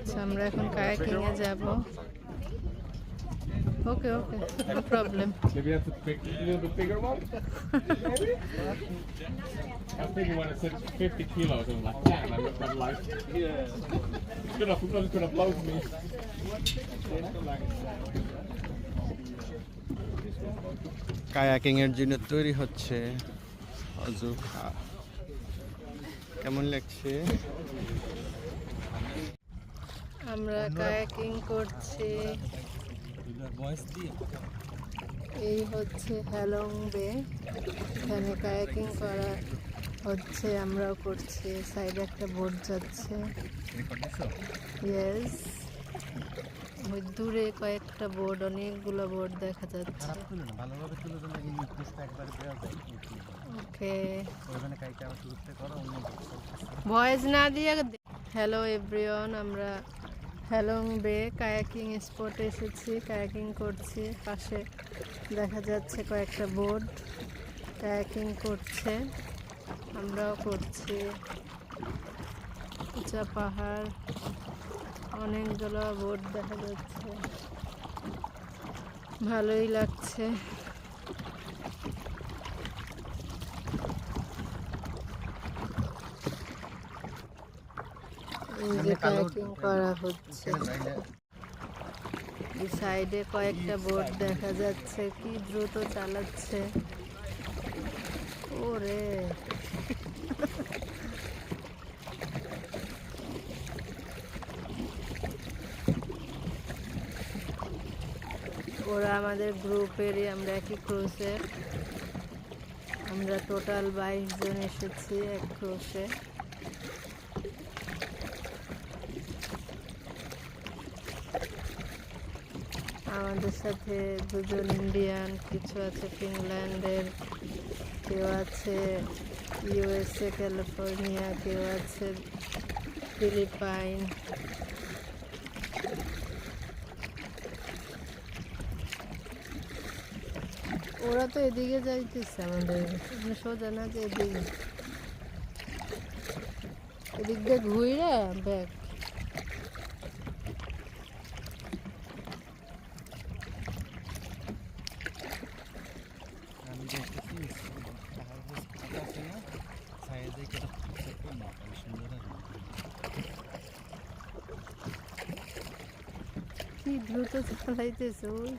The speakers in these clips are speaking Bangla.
আচ্ছা আমরা এখন কায়াকিং এ যাব। Okay okay, no problem. Maybe you have to pick a little bit bigger one. Maybe. I think when it said 50 kilos, I was like, damn, I looked at life. Yeah. Could have blown me. Kayaking এর জন্য তৈরি হচ্ছে অজুখা। কেমন লাগছে? আমরা কায়াকিং করছি। এই হচ্ছে হ্যালং বে, এখানে কায়াকিং করা হচ্ছে, আমরাও করছি। সাইডে একটা বোট যাচ্ছে। ইয়েস, ওই দূরে কয়েকটা বোট, অনেকগুলো বোট দেখা যাচ্ছে। ওকে, ভয়েস না দিয়ে। হ্যালো এভরিওয়ান, আমরা হ্যালং বে কায়াকিং স্পটে এসেছি, কায়াকিং করছি। পাশে দেখা যাচ্ছে কয়েকটা বোট কায়াকিং করছে, আমরাও করছি। উঁচা পাহাড়, অনেকগুলো বোট দেখা যাচ্ছে, ভালোই লাগছে। এই যে কায়াকিং করা হচ্ছে, এই সাইডে কয়েকটা বোট দেখা যাচ্ছে, কি দ্রুত চালাচ্ছে। ওরে ওরা আমাদের গ্রুপেরই, আমরা একই ক্রুজে, আমরা টোটাল 22 জন এসেছি এক ক্রুজে। আমাদের সাথে দুজন ইন্ডিয়ান, কিছু আছে ফিনল্যান্ডের, কেউ আছে ইউএসএ ক্যালিফোর্নিয়া, কেউ আছে ফিলিপাইন। ওরা তো এদিকে যাইতেছে, আমাদের সোজা না যে এদিকে, এদিক দিয়ে ঘুরে ব্যাগ। কি দ্রুত চালাইতেছে ওই।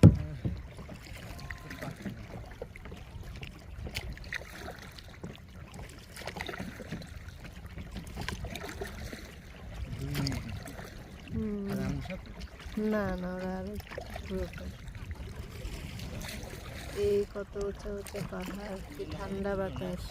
না না, ওরা আরো গ্রুপে। এই কত উঁচা উঁচা পাহাড়, কি ঠান্ডা বাতাস।